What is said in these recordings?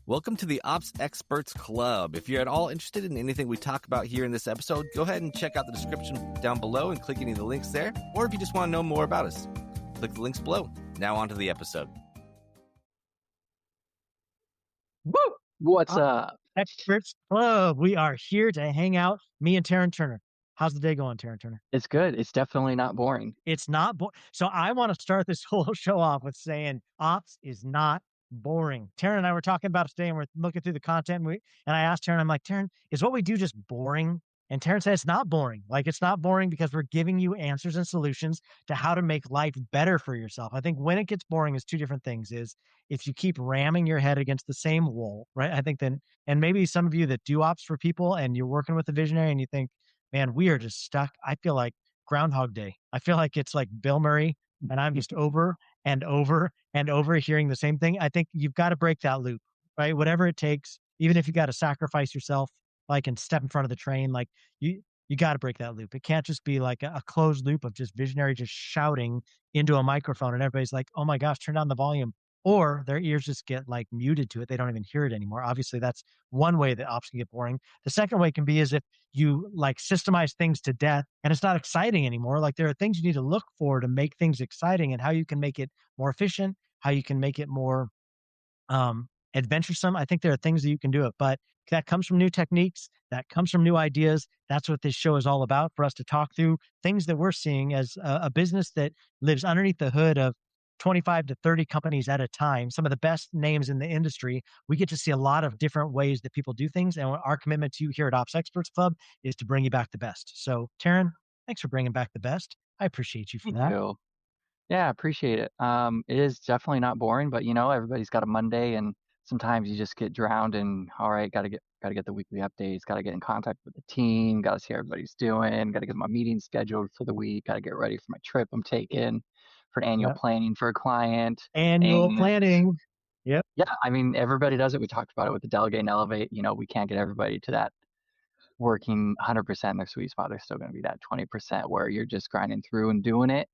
Welcome to the Ops Experts Club. If you're at all interested in anything we talk about here in this episode, go ahead and check out the description down below and click any of the links there. Or if you just want to know more about us, click the links below. Now on to the episode. Woo! What's up? Experts Club. We are here to hang out. Me and Terryn Turner. How's the day going, Terryn Turner? It's good. It's definitely not boring. It's not boring. So I want to start this whole show off with saying ops is not boring. Terryn and I were talking about it today, and we're looking through the content. And I asked Terryn, I'm like, Terryn, is what we do just boring? And Terryn said it's not boring. Like, it's not boring because we're giving you answers and solutions to how to make life better for yourself. I think when it gets boring is two different things. Is if you keep ramming your head against the same wall, right? I think then, and maybe some of you that do ops for people and you're working with a visionary and you think, man, we are just stuck. I feel like Groundhog Day. I feel like it's like Bill Murray and I'm just over and over and over hearing the same thing. I think you've got to break that loop, right? Whatever it takes, even if you got to sacrifice yourself, like, and step in front of the train, like you got to break that loop. It can't just be like a closed loop of just visionary just shouting into a microphone and everybody's like, oh my gosh, turn down the volume. Or their ears just get like muted to it. They don't even hear it anymore. Obviously, that's one way that ops can get boring. The second way can be is if you like systemize things to death and it's not exciting anymore. Like, there are things you need to look for to make things exciting and how you can make it more efficient, how you can make it more adventuresome. I think there are things that you can do it, but that comes from new techniques. That comes from new ideas. That's what this show is all about, for us to talk through things that we're seeing as a business that lives underneath the hood of 25 to 30 companies at a time, some of the best names in the industry. We get to see a lot of different ways that people do things. And our commitment to you here at Ops Experts Club is to bring you back the best. So, Terryn, thanks for bringing back the best. I appreciate you for that. Thank you. Yeah, I appreciate it. It is definitely not boring, but everybody's got a Monday, and sometimes you just get drowned in, all right, gotta get the weekly updates, gotta get in contact with the team, gotta see how everybody's doing, gotta get my meetings scheduled for the week, gotta get ready for my trip I'm taking for annual planning for a client. Annual planning. Yep. Yeah, I mean, everybody does it. We talked about it with the delegate and elevate. We can't get everybody to that working 100% in their sweet spot. There's still going to be that 20% where you're just grinding through and doing it.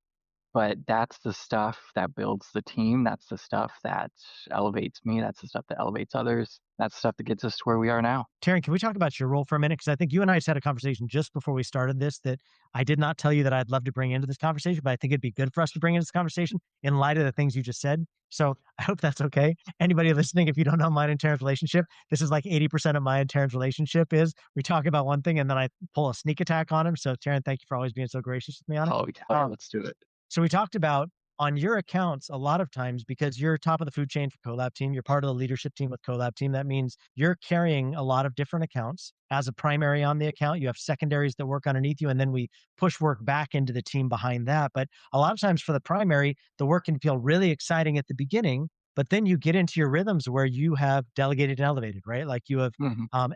But that's the stuff that builds the team. That's the stuff that elevates me. That's the stuff that elevates others. That's the stuff that gets us to where we are now. Terryn, can we talk about your role for a minute? Because I think you and I just had a conversation just before we started this that I did not tell you that I'd love to bring into this conversation, but I think it'd be good for us to bring into this conversation in light of the things you just said. So I hope that's okay. Anybody listening, if you don't know mine and Terryn's relationship, this is like 80% of mine and Terryn's relationship is we talk about one thing and then I pull a sneak attack on him. So Terryn, thank you for always being so gracious with me on it. Oh, yeah, let's do it. So we talked about on your accounts a lot of times, because you're top of the food chain for Collab team, you're part of the leadership team with Collab team. That means you're carrying a lot of different accounts as a primary on the account. You have secondaries that work underneath you, and then we push work back into the team behind that. But a lot of times for the primary, the work can feel really exciting at the beginning, but then you get into your rhythms where you have delegated and elevated, right? Like you have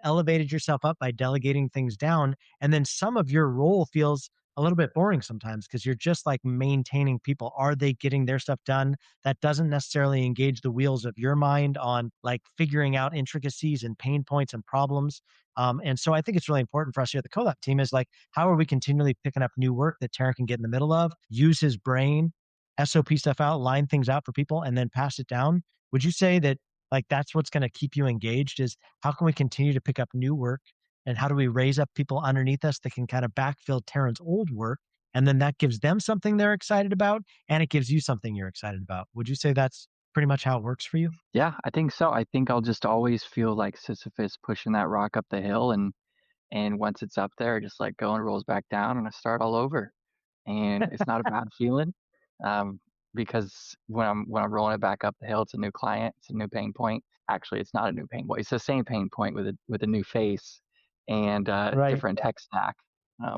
elevated yourself up by delegating things down. And then some of your role feels a little bit boring sometimes because you're just like maintaining people. Are they getting their stuff done? That doesn't necessarily engage the wheels of your mind on like figuring out intricacies and pain points and problems. And so I think it's really important for us here at the Collab team is like, how are we continually picking up new work that Terryn can get in the middle of, use his brain, SOP stuff out, line things out for people, and then pass it down? Would you say that like that's what's going to keep you engaged is how can we continue to pick up new work? And how do we raise up people underneath us that can kind of backfill Terryn's old work? And then that gives them something they're excited about, and it gives you something you're excited about. Would you say that's pretty much how it works for you? Yeah, I think so. I think I'll just always feel like Sisyphus pushing that rock up the hill, and once it's up there, just let go and rolls back down, and I start all over. And it's not a bad feeling, because when I'm rolling it back up the hill, it's a new client, it's a new pain point. Actually, it's not a new pain point; it's the same pain point with a new face and different tech stack,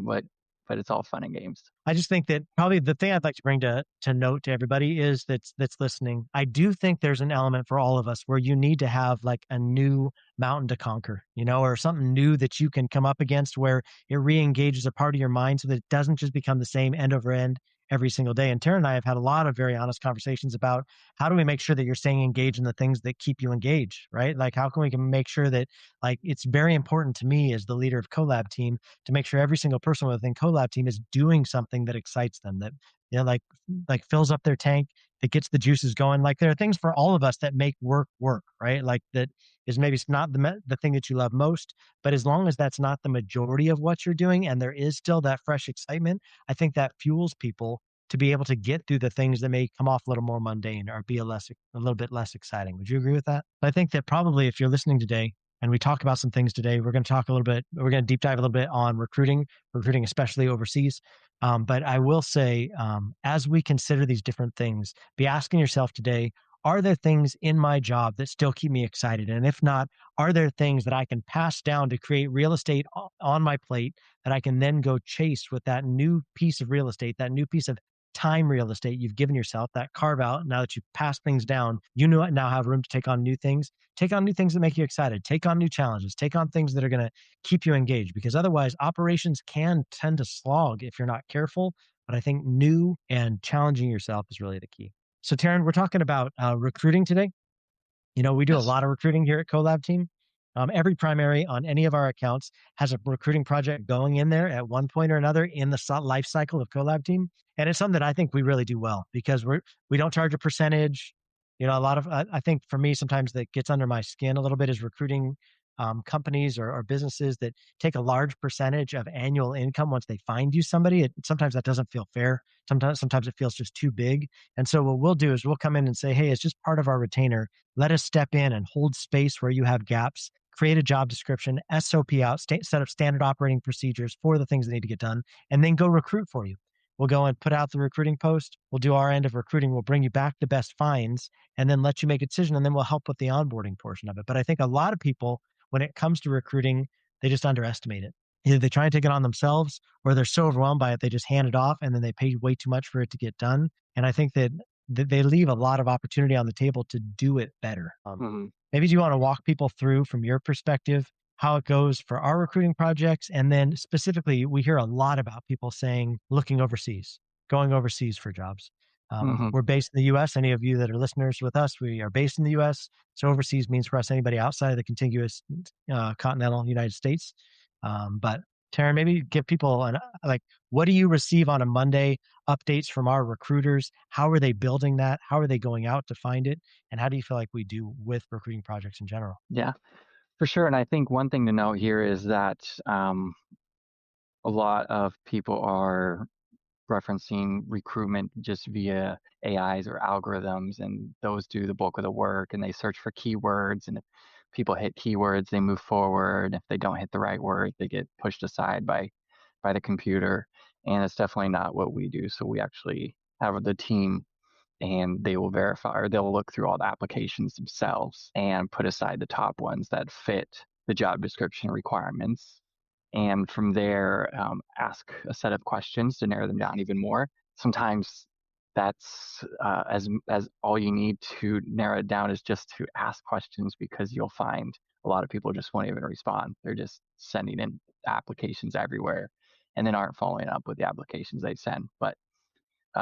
but it's all fun and games. I just think that probably the thing I'd like to bring to note to everybody is that's listening. I do think there's an element for all of us where you need to have like a new mountain to conquer, or something new that you can come up against where it re-engages a part of your mind so that it doesn't just become the same end over end every single day. And Terryn and I have had a lot of very honest conversations about how do we make sure that you're staying engaged in the things that keep you engaged, right? Like how can we make sure that like it's very important to me as the leader of Collab team to make sure every single person within Collab team is doing something that excites them, that like fills up their tank, that gets the juices going. Like there are things for all of us that make work work, right? Like that is maybe it's not the thing that you love most, but as long as that's not the majority of what you're doing and there is still that fresh excitement, I think that fuels people to be able to get through the things that may come off a little more mundane or be a little bit less exciting. Would you agree with that? I think that probably if you're listening today and we talk about some things today, we're going to talk a little bit, we're going to deep dive a little bit on recruiting, especially overseas. But I will say, as we consider these different things, be asking yourself today, are there things in my job that still keep me excited? And if not, are there things that I can pass down to create real estate on my plate that I can then go chase with that new piece of real estate, that new piece of time real estate you've given yourself, that carve out? Now that you've passed things down, you know now have room to take on new things. Take on new things that make you excited. Take on new challenges. Take on things that are going to keep you engaged, because otherwise operations can tend to slog if you're not careful. But I think new and challenging yourself is really the key. So, Terryn, we're talking about recruiting today. We do a Yes. lot of recruiting here at Collab team. Every primary on any of our accounts has a recruiting project going in there at one point or another in the life cycle of Collab team. And it's something that I think we really do well because we don't charge a percentage. A lot of, I think for me, sometimes that gets under my skin a little bit is recruiting companies or businesses that take a large percentage of annual income once they find you somebody. Sometimes that doesn't feel fair. Sometimes it feels just too big. And so what we'll do is we'll come in and say, hey, it's just part of our retainer. Let us step in and hold space where you have gaps, create a job description, SOP out, set up standard operating procedures for the things that need to get done, and then go recruit for you. We'll go and put out the recruiting post. We'll do our end of recruiting. We'll bring you back the best finds and then let you make a decision. And then we'll help with the onboarding portion of it. But I think a lot of people, when it comes to recruiting, they just underestimate it. Either they try and take it on themselves or they're so overwhelmed by it, they just hand it off and then they pay way too much for it to get done. And I think that they leave a lot of opportunity on the table to do it better. Mhm. Maybe do you want to walk people through from your perspective how it goes for our recruiting projects? And then specifically, we hear a lot about people saying looking overseas, going overseas for jobs. Mhm. We're based in the US. Any of you that are listeners with us, we are based in the US. So overseas means for us anybody outside of the contiguous continental United States. But Terryn, maybe give people like, what do you receive on a Monday? Updates from our recruiters. How are they building that? How are they going out to find it? And how do you feel like we do with recruiting projects in general? Yeah, for sure. And I think one thing to note here is that a lot of people are referencing recruitment just via AIs or algorithms, and those do the bulk of the work, and they search for keywords. And if people hit keywords, they move forward. If they don't hit the right word, they get pushed aside by the computer. And it's definitely not what we do. So we actually have the team, and they will verify, or they'll look through all the applications themselves and put aside the top ones that fit the job description requirements. And from there, ask a set of questions to narrow them down even more. Sometimes that's as all you need to narrow it down is just to ask questions, because you'll find a lot of people just won't even respond. They're just sending in applications everywhere and then aren't following up with the applications they send. But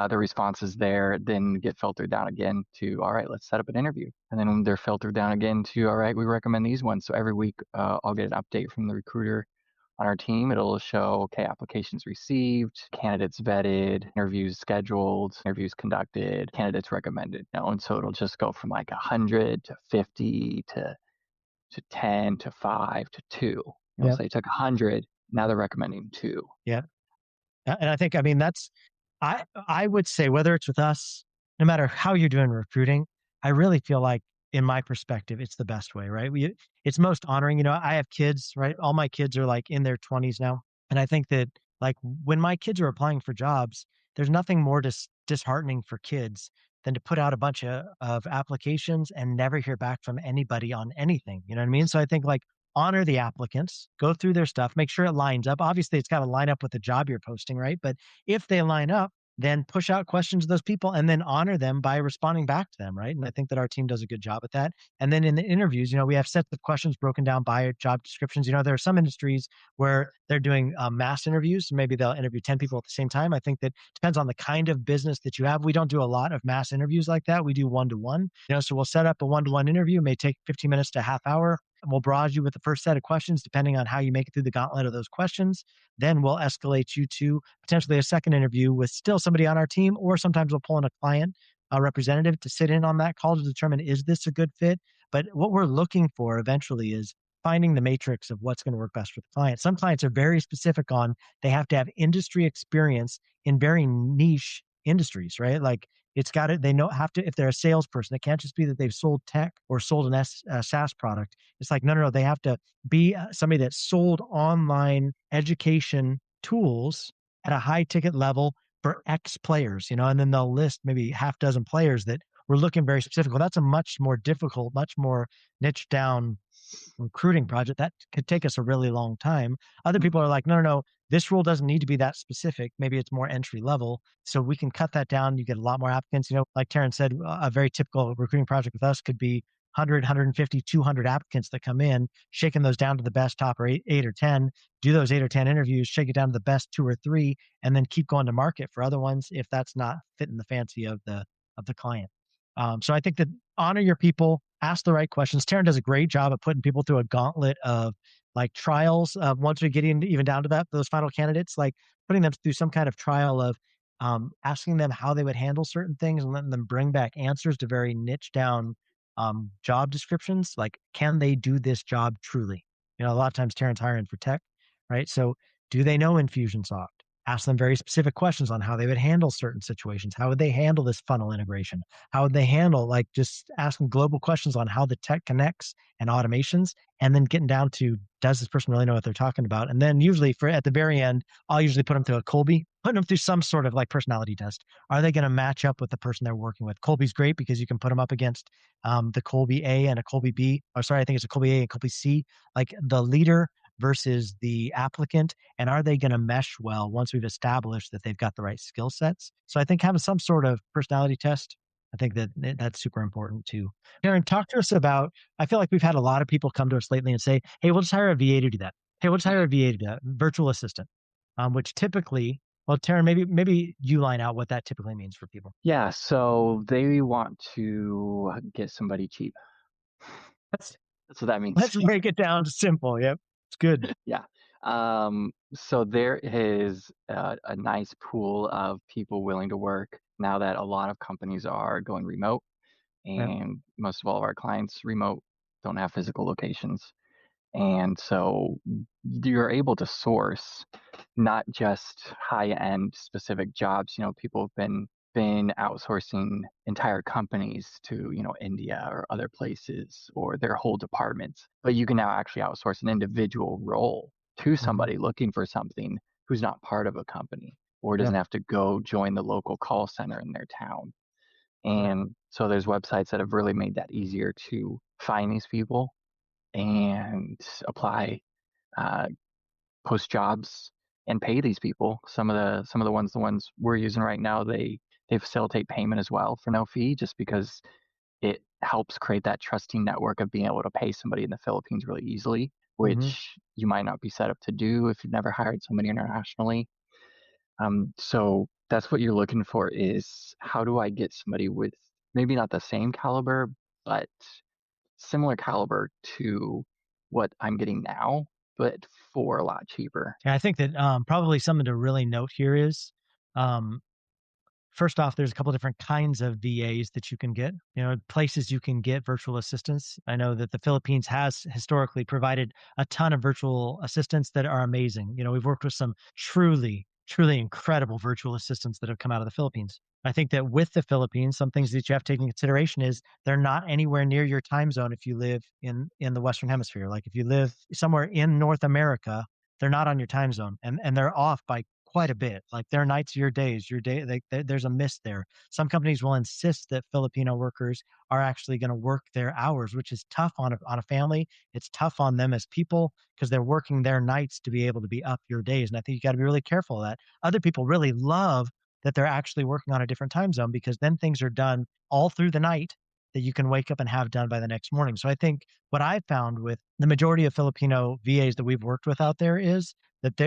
the responses there then get filtered down again to, all right, let's set up an interview. And then when they're filtered down again to, all right, we recommend these ones. So every week I'll get an update from the recruiter on our team. It'll show, okay, applications received, candidates vetted, interviews scheduled, interviews conducted, candidates recommended. And so it'll just go from like 100 to 50 to 10 to 5 to 2. Yeah. So they took 100, now they're recommending 2. Yeah. And I think, I mean, I would say whether it's with us, no matter how you're doing recruiting, I really feel like, in my perspective, it's the best way, right? It's most honoring. I have kids, right? All my kids are like in their 20s now. And I think that like when my kids are applying for jobs, there's nothing more disheartening for kids than to put out a bunch of applications and never hear back from anybody on anything. You know what I mean? So I think like honor the applicants, go through their stuff, make sure it lines up. Obviously, it's got to line up with the job you're posting, right? But if they line up, then push out questions to those people and then honor them by responding back to them, right? And I think that our team does a good job at that. And then in the interviews, we have sets of questions broken down by job descriptions. There are some industries where they're doing mass interviews. Maybe they'll interview 10 people at the same time. I think that depends on the kind of business that you have. We don't do a lot of mass interviews like that. We do one-to-one. So we'll set up a one-to-one interview. It may take 15 minutes to a half hour. We'll barrage you with the first set of questions, depending on how you make it through the gauntlet of those questions. Then we'll escalate you to potentially a second interview with still somebody on our team, or sometimes we'll pull in a client representative to sit in on that call to determine, is this a good fit? But what we're looking for eventually is finding the matrix of what's going to work best for the client. Some clients are very specific on, they have to have industry experience in very niche industries, right? Like it's got to, they know, have to, if they're a salesperson, it can't just be that they've sold tech or sold a SaaS product. It's like, no, no, no, they have to be somebody that sold online education tools at a high ticket level for X players, and then they'll list maybe half dozen players that were looking very specific. Well, that's a much more difficult, much more niche down recruiting project that could take us a really long time. Other people are like, no, no, no, this role doesn't need to be that specific. Maybe it's more entry level. So we can cut that down. You get a lot more applicants. Like Terryn said, a very typical recruiting project with us could be 100, 150, 200 applicants that come in, shaking those down to the best top or eight or 10, do those 8 or 10 interviews, shake it down to the best 2 or 3, and then keep going to market for other ones if that's not fitting the fancy of the client. So I think that honor your people, ask the right questions. Terryn does a great job of putting people through a gauntlet of like trials. Once we get even down to those final candidates, like putting them through some kind of trial of asking them how they would handle certain things and letting them bring back answers to very niche down job descriptions. Like, can they do this job truly? A lot of times Terryn's hiring for tech, right? So do they know Infusionsoft? Ask them very specific questions on how they would handle certain situations. How would they handle this funnel integration? How would they handle, like, just asking global questions on how the tech connects and automations, and then getting down to, does this person really know what they're talking about? And then usually for at the very end, I'll usually put them through a Colby, putting them through some sort of like personality test. Are they going to match up with the person they're working with? Colby's great because you can put them up against the Colby A and a Colby B. Or sorry, I think it's a Colby A and Colby C, like the leader versus the applicant, and are they going to mesh well once we've established that they've got the right skill sets? So I think having some sort of personality test, I think that's super important too. Terryn, talk to us about, I feel like we've had a lot of people come to us lately and say, hey, we'll just hire a VA to do that. Hey, we'll just hire a VA to do that, virtual assistant, which typically, well, Terryn, maybe you line out what that typically means for people. Yeah, so they want to get somebody cheap. Let's, That's what that means. let's break it down to simple. Yep. It's good. Yeah. So there is a nice pool of people willing to work now that a lot of companies are going remote, Yep. and most of all of our clients remote don't have physical locations. And so you're able to source not just high-end specific jobs. People have been outsourcing entire companies to, India or other places or their whole departments. But you can now actually outsource an individual role to somebody looking for something who's not part of a company or doesn't have to go join the local call center in their town. And so there's websites that have really made that easier to find these people and apply, post jobs, and pay these people. Some of the ones we're using right now, they facilitate payment as well for no fee, just because it helps create that trusting network of being able to pay somebody in the Philippines really easily, which you might not be set up to do if you've never hired somebody internationally. So that's what you're looking for, is how do I get somebody with maybe not the same caliber, but similar caliber to what I'm getting now, but for a lot cheaper. Yeah, I think that probably something to really note here is, um, first off, there's a couple different kinds of VAs that you can get, places you can get virtual assistants. I know that the Philippines has historically provided a ton of virtual assistants that are amazing. We've worked with some truly, truly incredible virtual assistants that have come out of the Philippines. I think that with the Philippines, some things that you have to take into consideration is they're not anywhere near your time zone if you live in the Western Hemisphere. Like if you live somewhere in North America, they're not on your time zone, and they're off by quite a bit. Like their nights, your days, your day. There's a miss there. Some companies will insist that Filipino workers are actually going to work their hours, which is tough on a family. It's tough on them as people because they're working their nights to be able to be up your days. And I think you got to be really careful of that. Other people really love that they're actually working on a different time zone because then things are done all through the night that you can wake up and have done by the next morning. So I think what I've found with the majority of Filipino VAs that we've worked with out there is that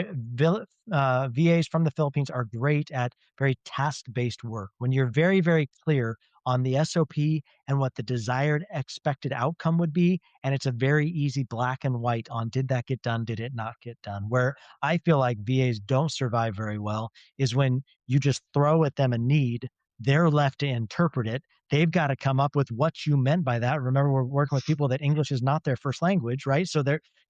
VAs from the Philippines are great at very task-based work. When you're very, very clear on the SOP and what the desired expected outcome would be, and it's a very easy black and white on did that get done, did it not get done. Where I feel like VAs don't survive very well is when you just throw at them a need they're left to interpret it. They've got to come up with what you meant by that. Remember, we're working with people that English is not their first language, right? So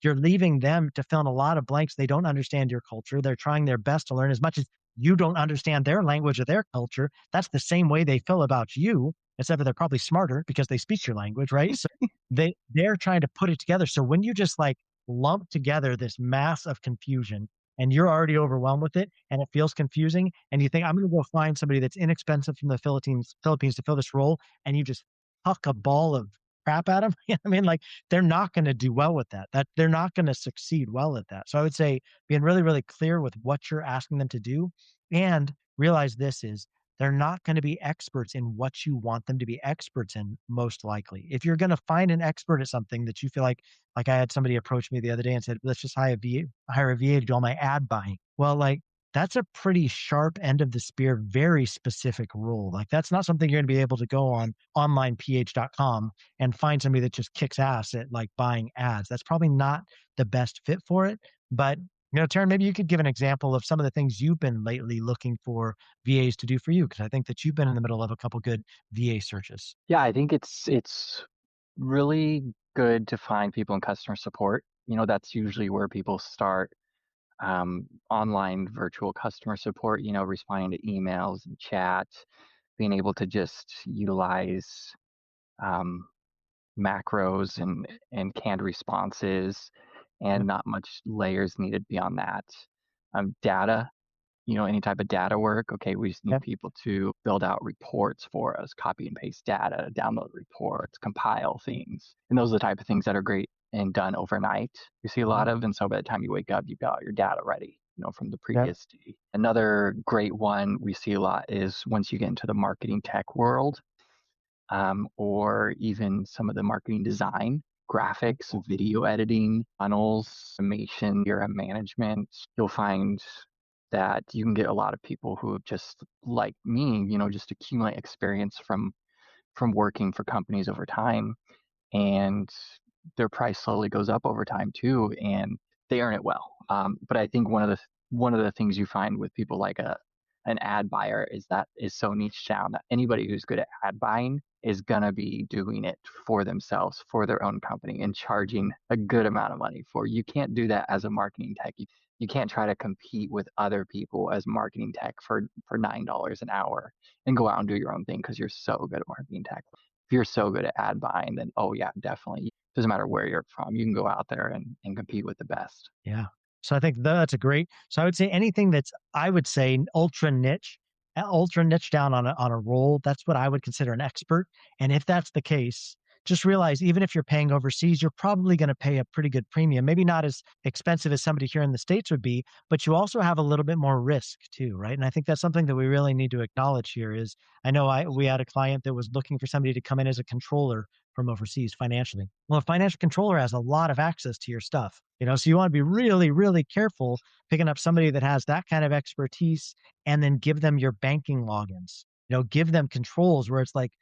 you're leaving them to fill in a lot of blanks. They don't understand your culture. They're trying their best to learn as much as you don't understand their language or their culture. That's the same way they feel about you, except for they're probably smarter because they speak your language, right? So they're trying to put it together. So when you just like lump together this mass of confusion and you're already overwhelmed with it and it feels confusing and you think I'm going to go find somebody that's inexpensive from the Philippines to fill this role, and you just huck a ball of crap at them. I mean, like, they're not going to do well with that they're not going to succeed well at that. So I would say being really, really clear with what you're asking them to do, and realize this is they're not going to be experts in what you want them to be experts in, most likely. If you're going to find an expert at something that you feel like I had somebody approach me the other day and said, let's just hire a VA to do all my ad buying. Well, like, that's a pretty sharp end of the spear, very specific rule. Like, that's not something you're going to be able to go on onlineph.com and find somebody that just kicks ass at like buying ads. That's probably not the best fit for it. But Terryn, maybe you could give an example of some of the things you've been lately looking for VAs to do for you, because I think that you've been in the middle of a couple good VA searches. Yeah, I think it's really good to find people in customer support. That's usually where people start. Online virtual customer support, responding to emails and chat, being able to just utilize um, macros and canned responses, and Yep. not much layers needed beyond that. Data, any type of data work. Okay, we just need Yep. people to build out reports for us, copy and paste data, download reports, compile things. And those are the type of things that are great and done overnight. You see a lot of, and so by the time you wake up, you've got your data ready, from the Yep. previous day. Another great one we see a lot is once you get into the marketing tech world, or even some of the marketing design, graphics, video editing, funnels, automation, CRM management, you'll find that you can get a lot of people who just like me, just accumulate experience from working for companies over time, and their price slowly goes up over time too, and they earn it well. But I think one of the things you find with people like an ad buyer is that is so niche down that anybody who's good at ad buying is gonna be doing it for themselves, for their own company, and charging a good amount of money for. You can't do that as a marketing tech. You can't try to compete with other people as marketing tech for $9 an hour and go out and do your own thing because you're so good at marketing tech. If you're so good at ad buying, then oh yeah, definitely. Doesn't matter where you're from, you can go out there and compete with the best. Yeah. So I think that's a great. So I would say anything that's, I would say, ultra niche down on a role. That's what I would consider an expert. And if that's the case, just realize even if you're paying overseas, you're probably going to pay a pretty good premium. Maybe not as expensive as somebody here in the States would be, but you also have a little bit more risk too, right? And I think that's something that we really need to acknowledge here. Is I know we had a client that was looking for somebody to come in as a controller from overseas financially. Well, a financial controller has a lot of access to your stuff, so you want to be really, really careful picking up somebody that has that kind of expertise, and then give them your banking logins, give them controls where it's like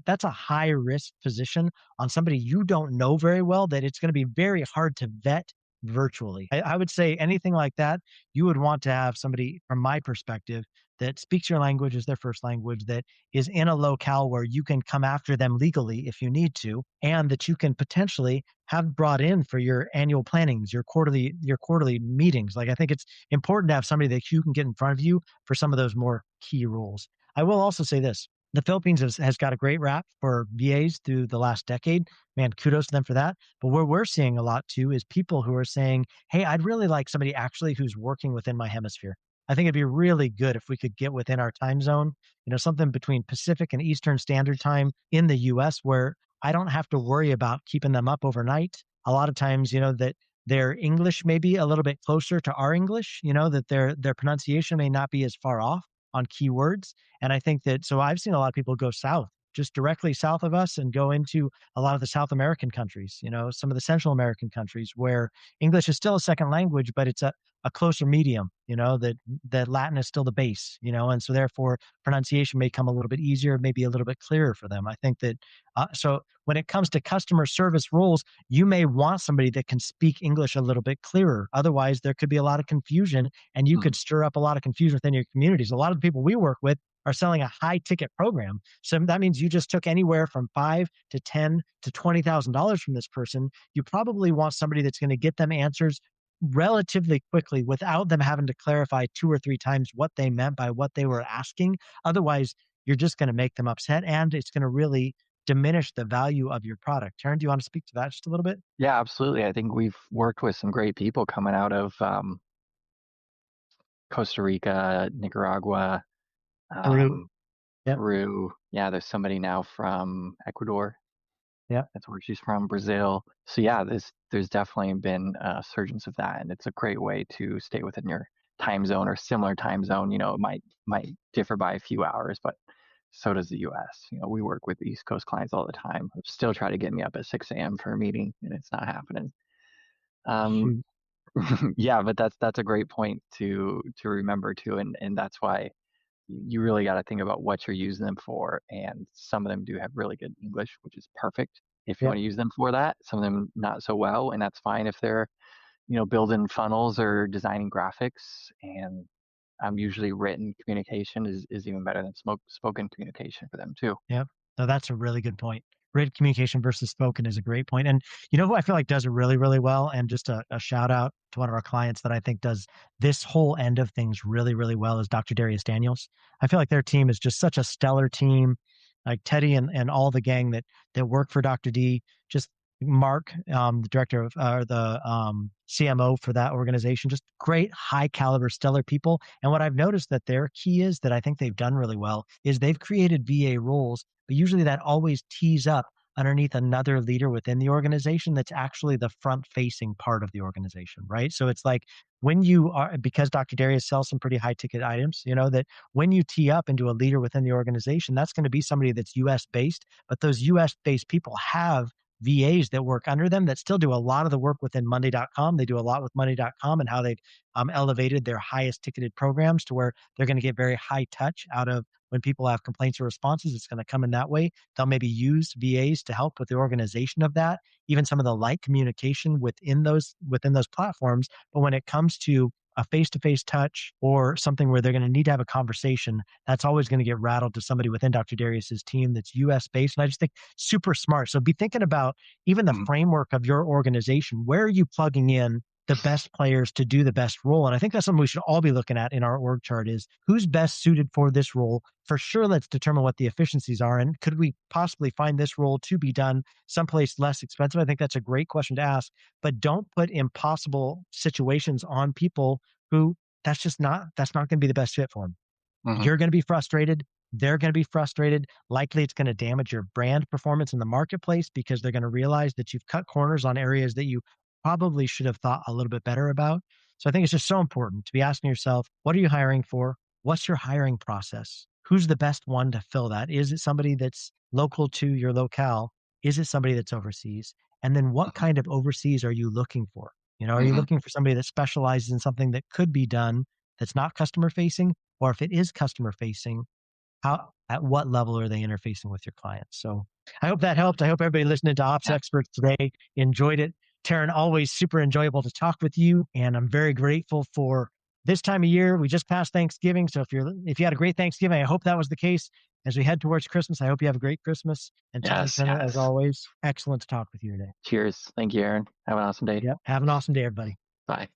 that's a high risk position on somebody you don't know very well, that it's going to be very hard to vet virtually. I would say anything like that, you would want to have somebody, from my perspective, that speaks your language as their first language, that is in a locale where you can come after them legally if you need to, and that you can potentially have brought in for your annual plannings, your quarterly meetings. Like, I think it's important to have somebody that you can get in front of you for some of those more key roles. I will also say this. The Philippines has got a great rap for VAs through the last decade. Man, kudos to them for that. But where we're seeing a lot too is people who are saying, hey, I'd really like somebody actually who's working within my hemisphere. I think it'd be really good if we could get within our time zone, something between Pacific and Eastern Standard Time in the US, where I don't have to worry about keeping them up overnight. A lot of times, that their English may be a little bit closer to our English, that their pronunciation may not be as far off on keywords. And I think that, so I've seen a lot of people go south, just directly south of us, and go into a lot of the South American countries, some of the Central American countries where English is still a second language, but it's a closer medium, that Latin is still the base, and so therefore pronunciation may come a little bit easier, maybe a little bit clearer for them. I think that, so when it comes to customer service roles, you may want somebody that can speak English a little bit clearer. Otherwise, there could be a lot of confusion, and you Hmm. could stir up a lot of confusion within your communities. A lot of the people we work with are selling a high ticket program. So that means you just took anywhere from 5 to 10 to $20,000 from this person. You probably want somebody that's going to get them answers relatively quickly without them having to clarify 2 or 3 times what they meant by what they were asking. Otherwise, you're just going to make them upset and it's going to really diminish the value of your product. Terryn, do you want to speak to that just a little bit? Yeah, absolutely. I think we've worked with some great people coming out of Costa Rica, Nicaragua, Peru. um, Yep. Peru. Yeah, there's somebody now from Ecuador. Yep. That's where she's from, Brazil. So yeah, there's definitely been a surgence of that, and it's a great way to stay within your time zone or similar time zone. It might differ by a few hours, but so does the U.S. We work with East Coast clients all the time. Still try to get me up at 6 a.m. for a meeting, and it's not happening. Um, Shoot. yeah, but that's a great point to remember too, and that's why you really got to think about what you're using them for. And some of them do have really good English, which is perfect if you Yep. want to use them for that. Some of them not so well, and that's fine if they're building funnels or designing graphics. And usually written communication is even better than spoken communication for them too. Yep. No, that's a really good point. Written communication versus spoken is a great point. And you know who I feel like does it really, really well? And just a shout out to one of our clients that I think does this whole end of things really, really well is Dr. Darius Daniels. I feel like their team is just such a stellar team. Like Teddy and all the gang that work for Dr. D, just Mark, the director of the CMO for that organization, just great, high caliber, stellar people. And what I've noticed that their key is that I think they've done really well is they've created VA roles, but usually that always tees up underneath another leader within the organization that's actually the front facing part of the organization, right? So it's like when you are, because Dr. Darius sells some pretty high ticket items, that when you tee up into a leader within the organization, that's going to be somebody that's US based, but those US based people have VAs that work under them that still do a lot of the work within Monday.com. They do a lot with Monday.com and how they've elevated their highest ticketed programs to where they're going to get very high touch out of when people have complaints or responses. It's going to come in that way. They'll maybe use VAs to help with the organization of that, even some of the light communication within those platforms. But when it comes to a face-to-face touch or something where they're going to need to have a conversation, that's always going to get rattled to somebody within Dr. Darius's team that's US based. And I just think super smart. So be thinking about even the Mhm. framework of your organization. Where are you plugging in the best players to do the best role? And I think that's something we should all be looking at in our org chart is who's best suited for this role. For sure, let's determine what the efficiencies are. And could we possibly find this role to be done someplace less expensive? I think that's a great question to ask, but don't put impossible situations on people who that's not going to be the best fit for them. Mhm. You're going to be frustrated. They're going to be frustrated. Likely it's going to damage your brand performance in the marketplace because they're going to realize that you've cut corners on areas that you probably should have thought a little bit better about. So I think it's just so important to be asking yourself, what are you hiring for? What's your hiring process? Who's the best one to fill that? Is it somebody that's local to your locale? Is it somebody that's overseas? And then what Mhm. kind of overseas are you looking for? Are you Mhm. looking for somebody that specializes in something that could be done that's not customer facing? Or if it is customer facing, at what level are they interfacing with your clients? So I hope that helped. I hope everybody listening to Ops Yeah. Experts today enjoyed it. Terryn, always super enjoyable to talk with you. And I'm very grateful for this time of year. We just passed Thanksgiving. So if you had a great Thanksgiving, I hope that was the case. As we head towards Christmas, I hope you have a great Christmas. And certainly, Yes. Tanner, as Yes. always, excellent to talk with you today. Cheers. Thank you, Aaron. Have an awesome day. Yep. Have an awesome day, everybody. Bye.